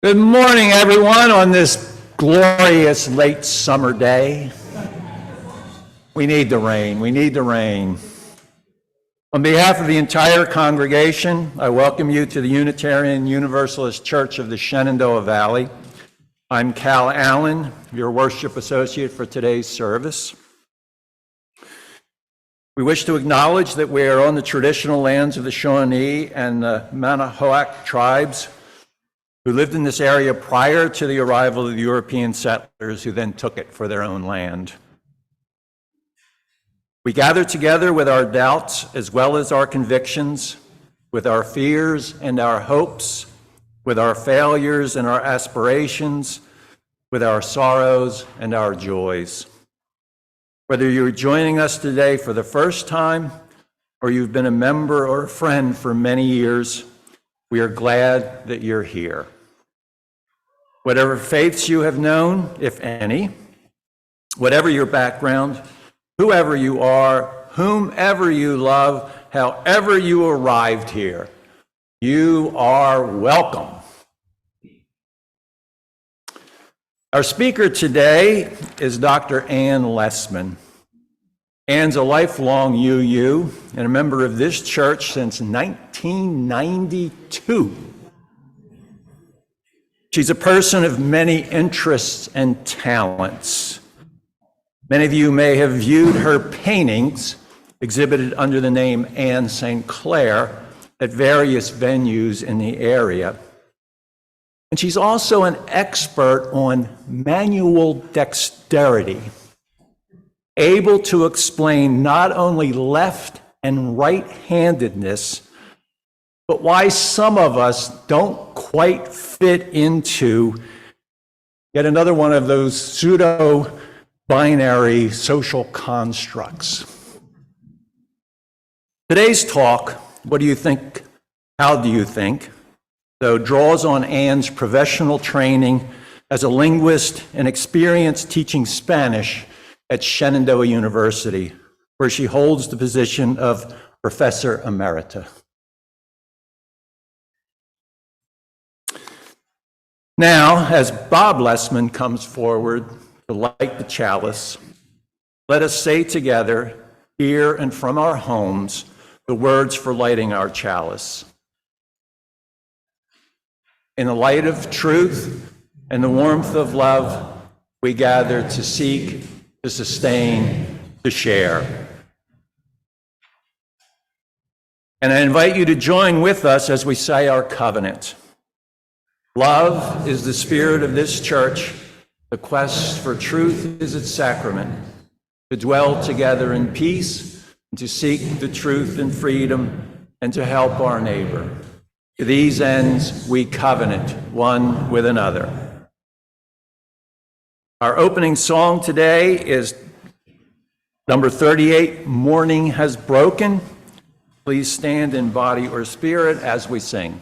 Good morning, everyone, on this glorious late summer day. We need the rain. We need the rain. On behalf of the entire congregation, I welcome you to the Unitarian Universalist Church of the Shenandoah Valley. I'm Cal Allen, your worship associate for today's service. We wish to acknowledge that we are on the traditional lands of the Shawnee and the Manahoac tribes who lived in this area prior to the arrival of the European settlers who then took it for their own land. We gather together with our doubts as well as our convictions, with our fears and our hopes, with our failures and our aspirations, with our sorrows and our joys. Whether you're joining us today for the first time or you've been a member or a friend for many years, we are glad that you're here. Whatever faiths you have known, if any, whatever your background, whoever you are, whomever you love, however you arrived here, you are welcome. Our speaker today is Dr. Ann Lessman. Ann's a lifelong UU and a member of this church since 1992. She's a person of many interests and talents. Many of you may have viewed her paintings exhibited under the name Anne St. Clair at various venues in the area. And she's also an expert on manual dexterity, able to explain not only left and right-handedness, but why some of us don't quite fit into yet another one of those pseudo-binary social constructs. Today's talk, what do you think, how do you think, though draws on Anne's professional training as a linguist and experience teaching Spanish at Shenandoah University, where she holds the position of Professor Emerita. Now, as Bob Lessman comes forward to light the chalice, let us say together, here and from our homes, the words for lighting our chalice. In the light of truth and the warmth of love, we gather to seek, to sustain, to share. And I invite you to join with us as we say our covenant. Love is the spirit of this church. The quest for truth is its sacrament. To dwell together in peace, and to seek the truth and freedom, and to help our neighbor. To these ends, we covenant one with another. Our opening song today is number 38, Morning Has Broken. Please stand in body or spirit as we sing.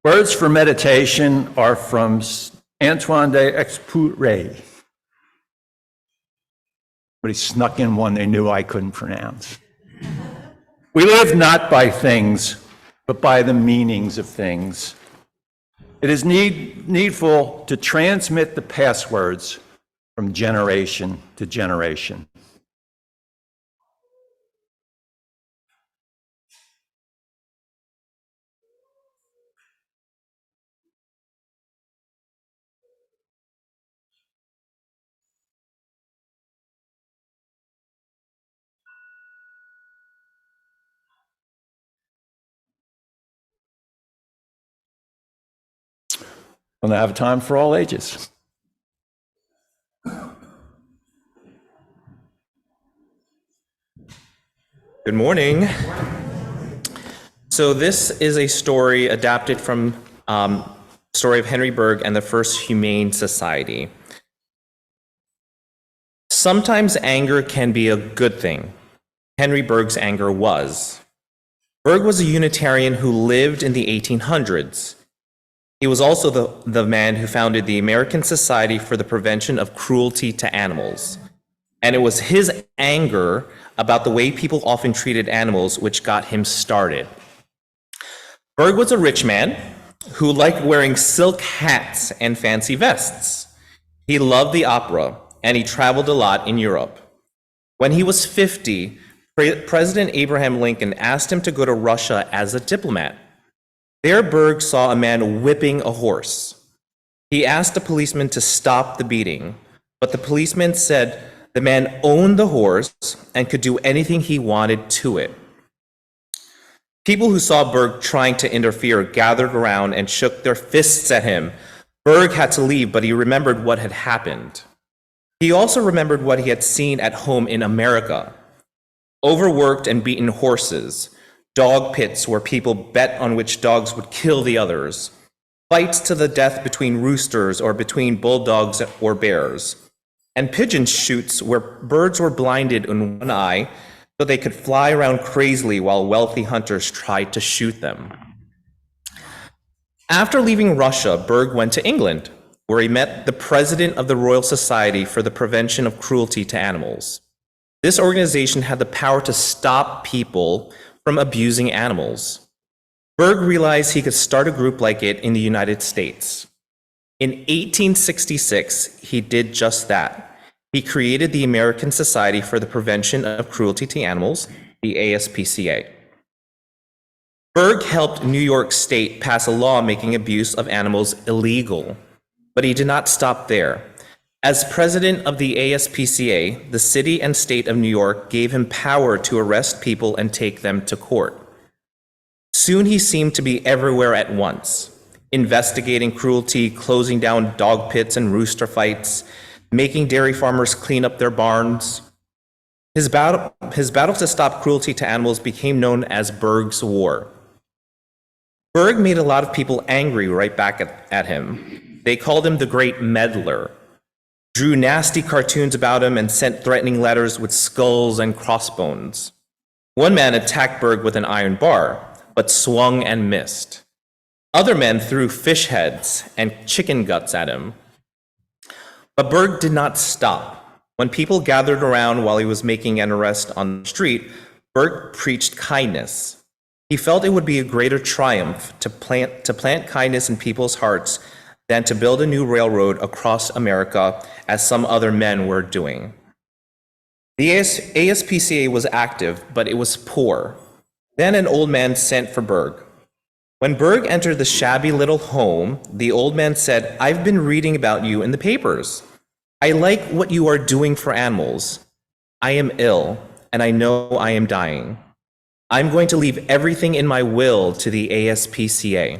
Words for meditation are from Antoine de Exupéry. But he snuck in one they knew I couldn't pronounce. We live not by things, but by the meanings of things. It is needful to transmit the passwords from generation to generation. And I have time for all ages. Good morning. So this is a story adapted from story of Henry Bergh and the First Humane Society. Sometimes anger can be a good thing. Henry Bergh's anger was. Bergh was a Unitarian who lived in the 1800s. He was also the man who founded the American Society for the Prevention of Cruelty to Animals. And it was his anger about the way people often treated animals which got him started. Bergh was a rich man who liked wearing silk hats and fancy vests. He loved the opera, and he traveled a lot in Europe. When he was 50, President Abraham Lincoln asked him to go to Russia as a diplomat. There, Bergh saw a man whipping a horse. He asked a policeman to stop the beating, but the policeman said the man owned the horse and could do anything he wanted to it. People who saw Bergh trying to interfere gathered around and shook their fists at him. Bergh had to leave, but he remembered what had happened. He also remembered what he had seen at home in America. Overworked and beaten horses, dog pits where people bet on which dogs would kill the others, fights to the death between roosters or between bulldogs or bears, and pigeon shoots where birds were blinded in one eye so they could fly around crazily while wealthy hunters tried to shoot them. After leaving Russia, Berg went to England, where he met the president of the Royal Society for the Prevention of Cruelty to Animals. This organization had the power to stop people from abusing animals. Berg realized he could start a group like it in the United States. In 1866, he did just that. He created the American Society for the Prevention of Cruelty to Animals, the ASPCA. Berg helped New York State pass a law making abuse of animals illegal, but he did not stop there. As president of the ASPCA, the city and state of New York gave him power to arrest people and take them to court. Soon he seemed to be everywhere at once, investigating cruelty, closing down dog pits and rooster fights, making dairy farmers clean up their barns. His battle to stop cruelty to animals became known as Berg's War. Berg made a lot of people angry right back at him. They called him the Great Meddler, drew nasty cartoons about him, and sent threatening letters with skulls and crossbones. One man attacked Berg with an iron bar, but swung and missed. Other men threw fish heads and chicken guts at him. But Berg did not stop. When people gathered around while he was making an arrest on the street, Berg preached kindness. He felt it would be a greater triumph to plant kindness in people's hearts than to build a new railroad across America, as some other men were doing. The ASPCA was active, but it was poor. Then an old man sent for Berg. When Berg entered the shabby little home, the old man said, "I've been reading about you in the papers. I like what you are doing for animals. I am ill, and I know I am dying. I'm going to leave everything in my will to the ASPCA."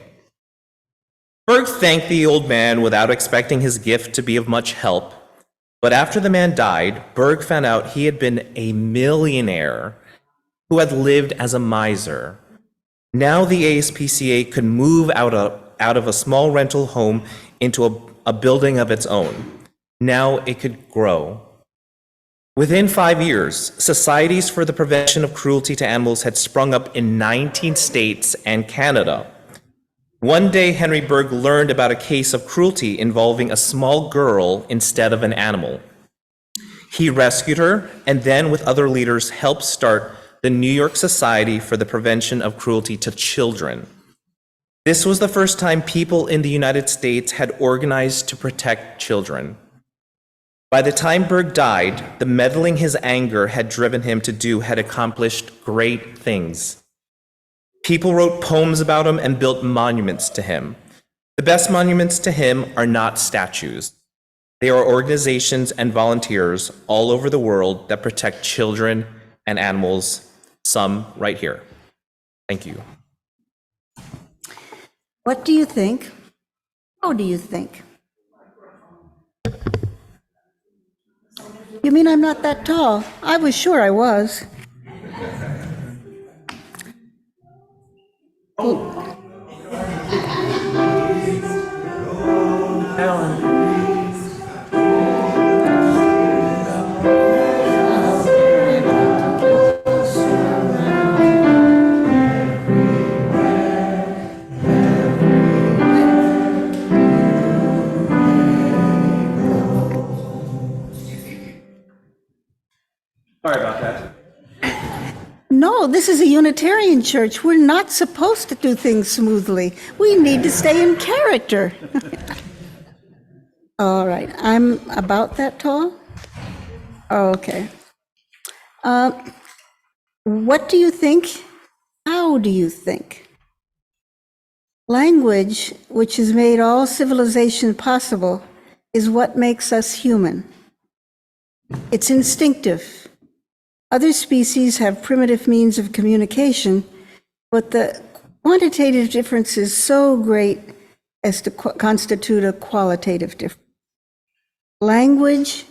Berg thanked the old man without expecting his gift to be of much help. But after the man died, Berg found out he had been a millionaire who had lived as a miser. Now the ASPCA could move out of a small rental home into a building of its own. Now it could grow. Within 5 years, societies for the prevention of cruelty to animals had sprung up in 19 states and Canada. One day, Henry Berg learned about a case of cruelty involving a small girl instead of an animal. He rescued her, and then with other leaders helped start the New York Society for the Prevention of Cruelty to Children. This was the first time people in the United States had organized to protect children. By the time Berg died, the meddling his anger had driven him to do had accomplished great things. People wrote poems about him and built monuments to him. The best monuments to him are not statues. They are organizations and volunteers all over the world that protect children and animals, some right here. Thank you. What do you think? How do you think? You mean I'm not that tall? I was sure I was. Sorry about that. No, this is a Unitarian church. We're not supposed to do things smoothly. We need to stay in character. All right, I'm about that tall? Okay. What do you think? How do you think? Language, which has made all civilization possible, is what makes us human. It's instinctive. Other species have primitive means of communication, but the quantitative difference is so great as to constitute a qualitative difference. Language,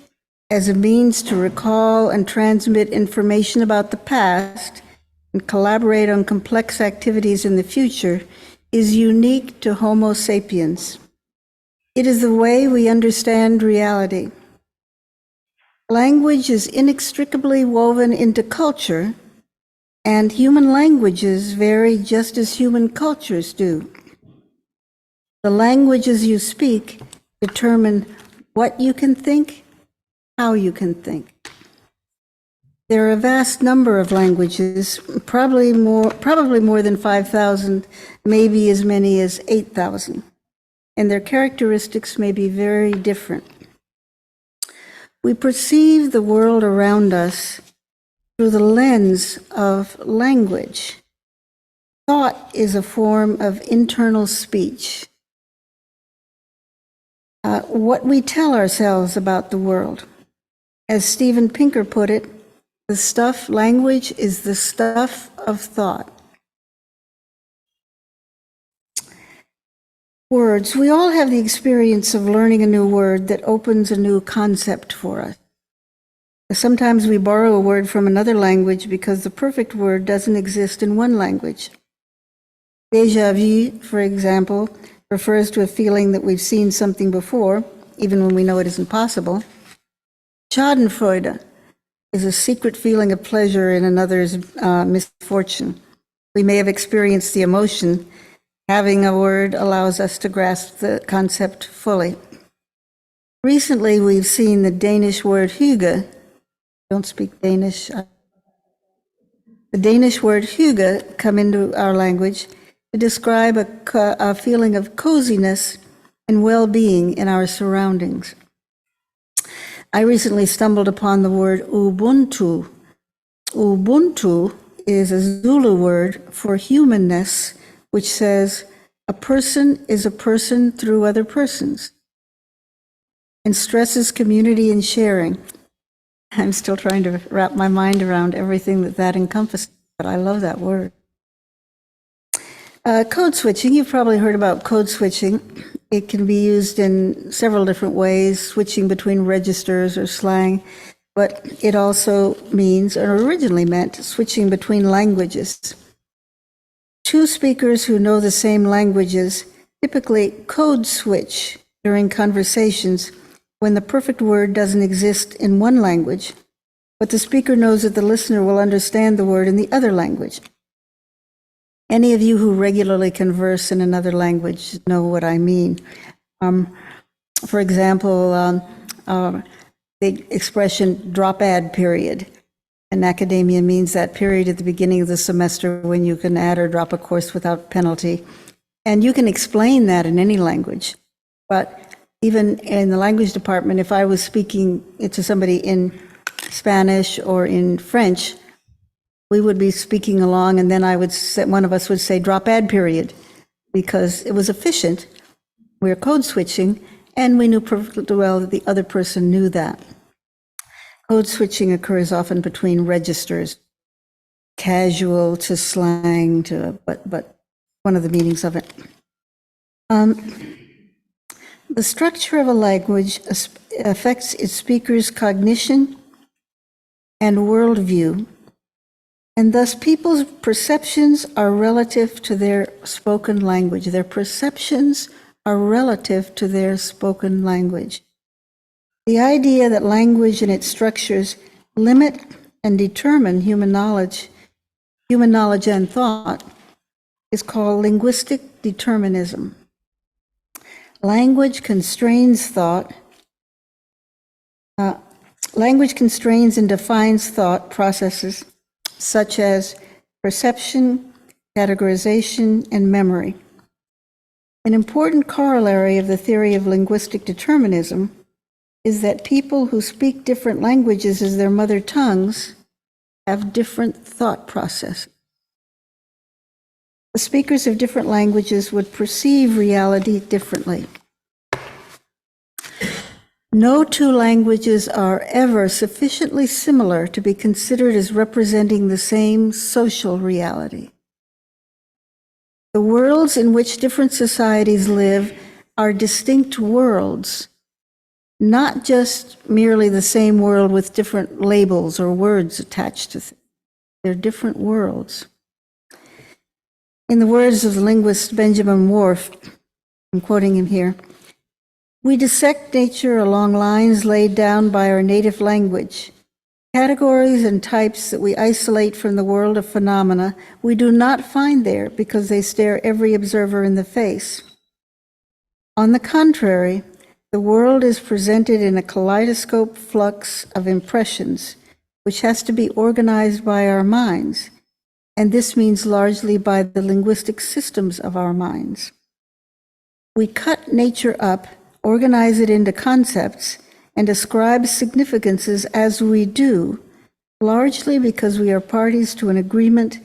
as a means to recall and transmit information about the past and collaborate on complex activities in the future, is unique to Homo sapiens. It is the way we understand reality. Language is inextricably woven into culture, and human languages vary just as human cultures do. The languages you speak determine what you can think, how you can think. There are a vast number of languages, probably more than 5,000, maybe as many as 8,000, and their characteristics may be very different. We perceive the world around us through the lens of language. Thought is a form of internal speech. What we tell ourselves about the world. As Steven Pinker put it, language is the stuff of thought. Words. We all have the experience of learning a new word that opens a new concept for us. Sometimes we borrow a word from another language because the perfect word doesn't exist in one language. Déjà vu, for example, refers to a feeling that we've seen something before, even when we know it isn't possible. Schadenfreude is a secret feeling of pleasure in another's misfortune. We may have experienced the emotion. Having a word allows us to grasp the concept fully. Recently, we've seen the Danish word hygge. Don't speak Danish. The Danish word hygge come into our language to describe a feeling of coziness and well-being in our surroundings. I recently stumbled upon the word Ubuntu. Ubuntu is a Zulu word for humanness, which says a person is a person through other persons, and stresses community and sharing. I'm still trying to wrap my mind around everything that encompasses, but I love that word. Code switching, you've probably heard about code switching. It can be used in several different ways, switching between registers or slang, but it also means, or originally meant, switching between languages. Two speakers who know the same languages typically code switch during conversations when the perfect word doesn't exist in one language, but the speaker knows that the listener will understand the word in the other language. Any of you who regularly converse in another language know what I mean. For example, the expression drop-add period. In academia means that period at the beginning of the semester when you can add or drop a course without penalty. And you can explain that in any language. But even in the language department, if I was speaking to somebody in Spanish or in French, we would be speaking along, and then one of us would say drop-add period, because it was efficient. We were code switching, and we knew perfectly well that the other person knew that. Code switching occurs often between registers, casual to slang to, but one of the meanings of it. The structure of a language affects its speaker's cognition and worldview, and thus people's perceptions are relative to their spoken language. Their perceptions are relative to their spoken language. The idea that language and its structures limit and determine human knowledge and thought is called linguistic determinism. Language constrains thought. Language constrains and defines thought processes such as perception, categorization, and memory. An important corollary of the theory of linguistic determinism is that people who speak different languages as their mother tongues have different thought processes. The speakers of different languages would perceive reality differently. No two languages are ever sufficiently similar to be considered as representing the same social reality. The worlds in which different societies live are distinct worlds, not just merely the same world with different labels or words attached to them. They're different worlds. In the words of the linguist Benjamin Whorf, I'm quoting him here, "We dissect nature along lines laid down by our native language. Categories and types that we isolate from the world of phenomena we do not find there because they stare every observer in the face. On the contrary, the world is presented in a kaleidoscope flux of impressions, which has to be organized by our minds, and this means largely by the linguistic systems of our minds. We cut nature up, organize it into concepts, and ascribe significances as we do, largely because we are parties to an agreement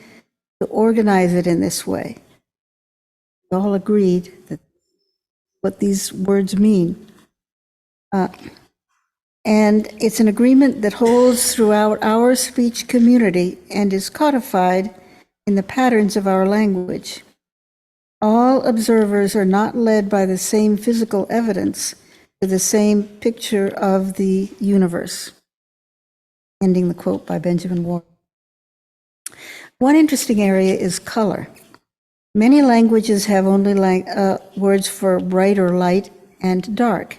to organize it in this way. We all agreed that what these words mean. And it's an agreement that holds throughout our speech community and is codified in the patterns of our language. All observers are not led by the same physical evidence to the same picture of the universe. Ending the quote by Benjamin Ward. One interesting area is color. Many languages have only words for bright or light and dark.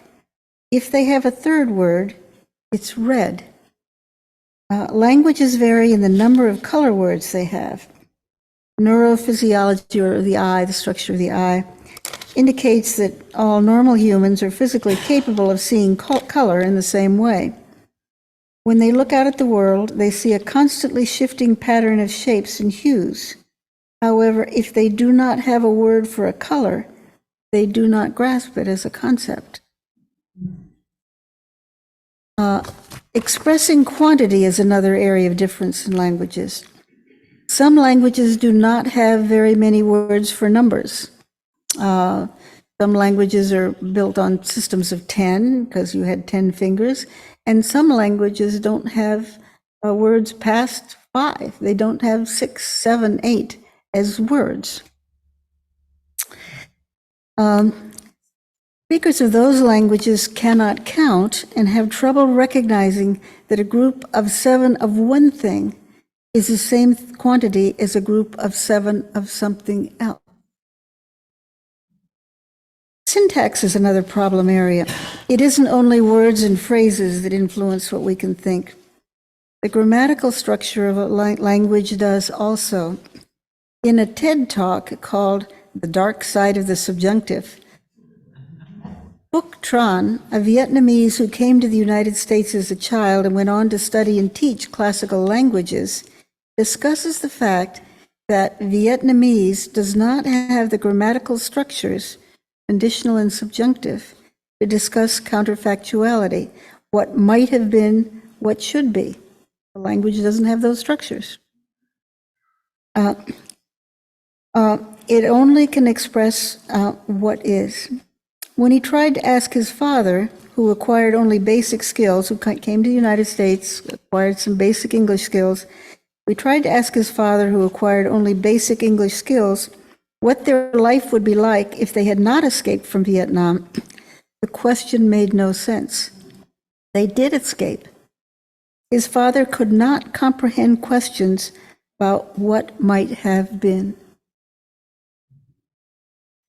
If they have a third word, it's red. Languages vary in the number of color words they have. Neurophysiology, or the eye, the structure of the eye, indicates that all normal humans are physically capable of seeing color in the same way. When they look out at the world, they see a constantly shifting pattern of shapes and hues. However, if they do not have a word for a color, they do not grasp it as a concept. Expressing quantity is another area of difference in languages. Some languages do not have very many words for numbers. Some languages are built on systems of 10, because you had 10 fingers, and some languages don't have words past 5. They don't have 6, 7, 8 as words. Speakers of those languages cannot count and have trouble recognizing that a group of 7 of one thing is the same quantity as a group of 7 of something else. Syntax is another problem area. It isn't only words and phrases that influence what we can think. The grammatical structure of a language does also. In a TED Talk called The Dark Side of the Subjunctive, Phuc Tran, a Vietnamese who came to the United States as a child and went on to study and teach classical languages, discusses the fact that Vietnamese does not have the grammatical structures, conditional and subjunctive, to discuss counterfactuality, what might have been, what should be. The language doesn't have those structures. It only can express what is. When he tried to ask his father, who acquired only basic skills, who came to the United States, acquired some basic English skills, we tried to ask his father, who acquired only basic English skills, what their life would be like if they had not escaped from Vietnam. The question made no sense. They did escape. His father could not comprehend questions about what might have been.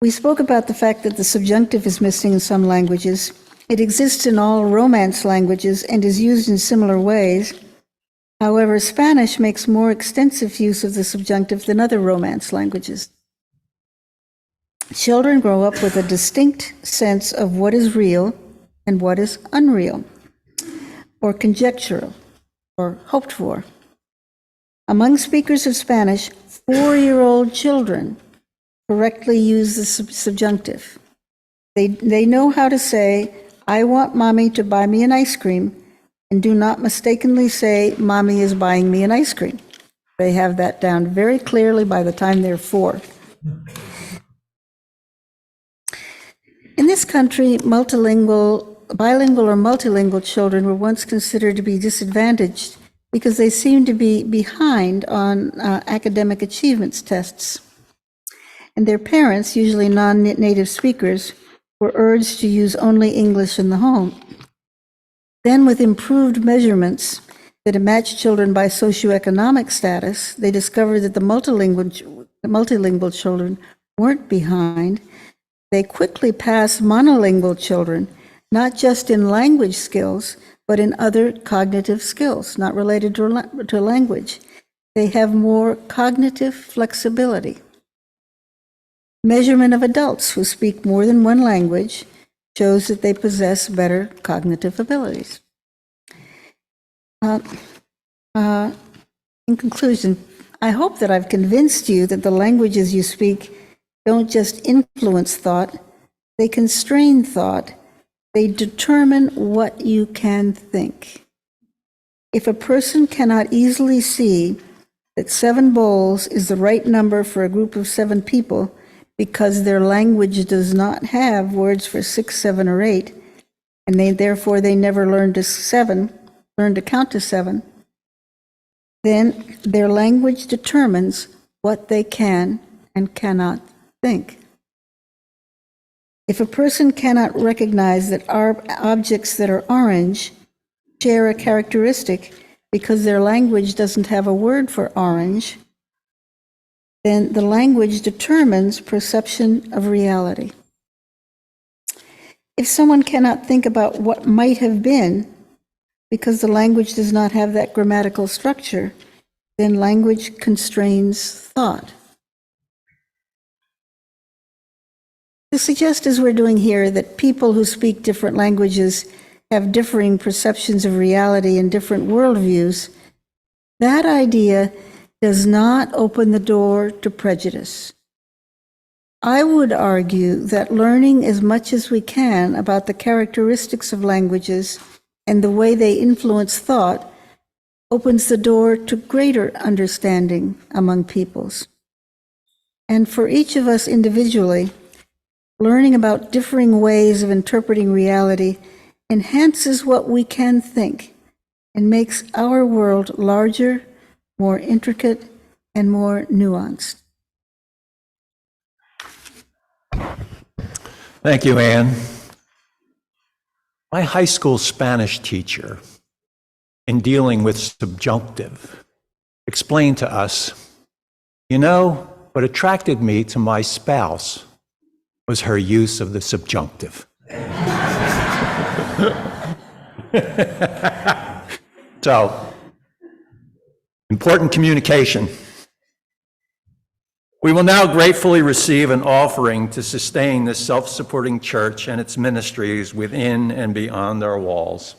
We spoke about the fact that the subjunctive is missing in some languages. It exists in all Romance languages and is used in similar ways. However, Spanish makes more extensive use of the subjunctive than other Romance languages. Children grow up with a distinct sense of what is real and what is unreal, or conjectural, or hoped for. Among speakers of Spanish, 4-year-old children correctly use the subjunctive. They know how to say, I want mommy to buy me an ice cream, and do not mistakenly say, mommy is buying me an ice cream. They have that down very clearly by the time they're 4. In this country, bilingual or multilingual children were once considered to be disadvantaged because they seemed to be behind on academic achievements tests. And their parents, usually non-native speakers, were urged to use only English in the home. Then, with improved measurements that matched children by socioeconomic status, they discovered that the multilingual children weren't behind. They quickly passed monolingual children, not just in language skills, but in other cognitive skills, not related to language. They have more cognitive flexibility. Measurement of adults who speak more than one language shows that they possess better cognitive abilities. In conclusion, I hope that I've convinced you that the languages you speak don't just influence thought, they constrain thought, they determine what you can think. If a person cannot easily see that 7 bowls is the right number for a group of 7 people because their language does not have words for 6, 7, or 8, and therefore they never learn to count to 7, then their language determines what they can and cannot think. If a person cannot recognize that objects that are orange share a characteristic because their language doesn't have a word for orange, then the language determines perception of reality. If someone cannot think about what might have been because the language does not have that grammatical structure, then language constrains thought. To suggest, as we're doing here, that people who speak different languages have differing perceptions of reality and different worldviews, that idea does not open the door to prejudice. I would argue that learning as much as we can about the characteristics of languages and the way they influence thought opens the door to greater understanding among peoples. And for each of us individually, learning about differing ways of interpreting reality enhances what we can think and makes our world larger, more intricate, and more nuanced. Thank you, Anne. My high school Spanish teacher, in dealing with subjunctive, explained to us, what attracted me to my spouse was her use of the subjunctive. So, important communication. We will now gratefully receive an offering to sustain this self-supporting church and its ministries within and beyond our walls.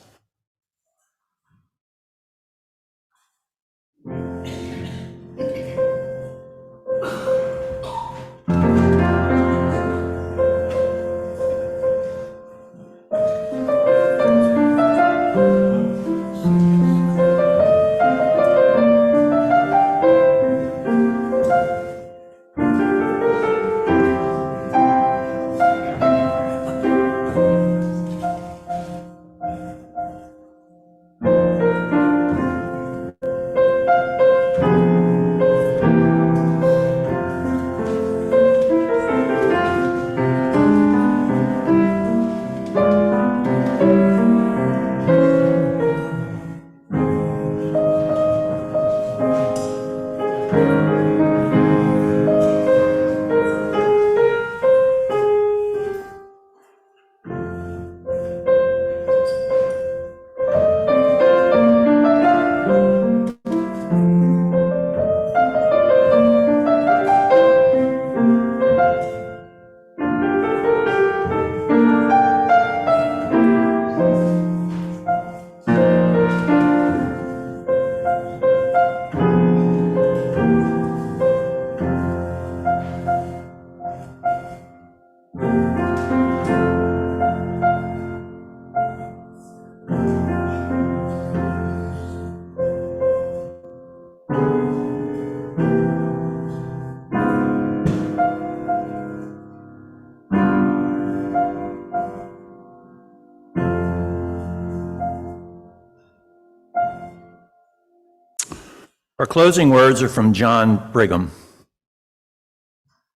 Our closing words are from John Brigham.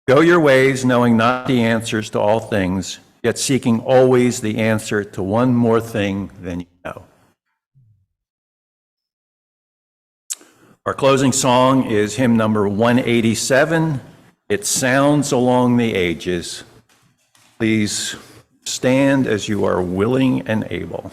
Go your ways, knowing not the answers to all things, yet seeking always the answer to one more thing than you know. Our closing song is hymn number 187, It Sounds Along the Ages. Please stand as you are willing and able.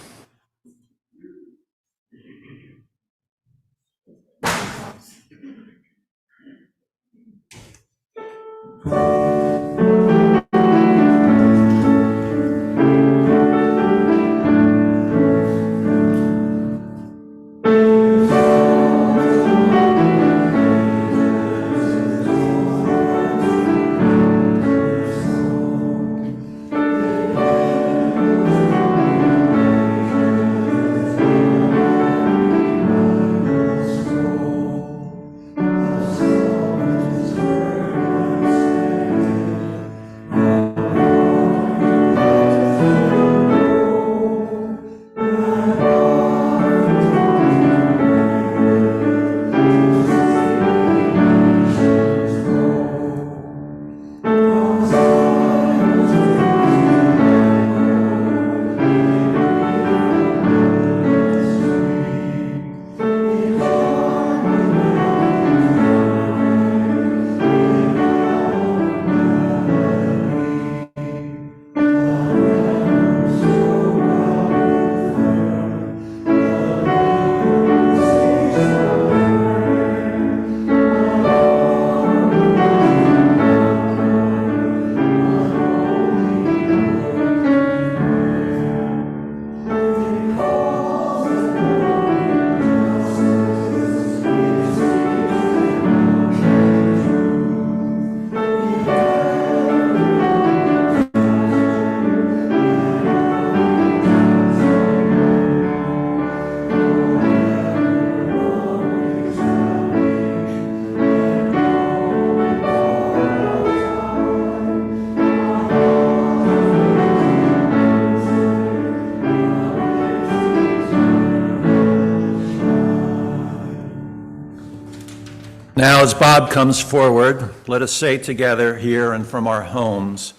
Now, as Bob comes forward, let us say together here and from our homes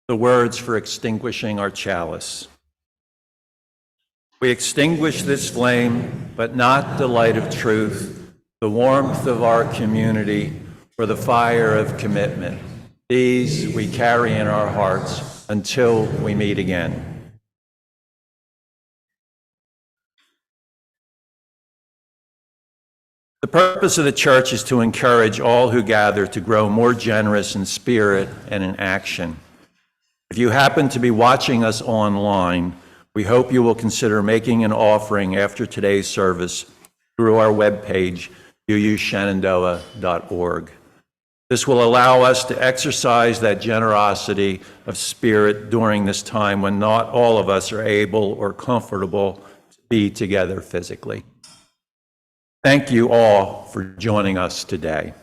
the words for extinguishing our chalice. We extinguish this flame, but not the light of truth, the warmth of our community, or the fire of commitment. These we carry in our hearts until we meet again. The purpose of the church is to encourage all who gather to grow more generous in spirit and in action. If you happen to be watching us online, we hope you will consider making an offering after today's service through our webpage, uushenandoah.org. This will allow us to exercise that generosity of spirit during this time when not all of us are able or comfortable to be together physically. Thank you all for joining us today.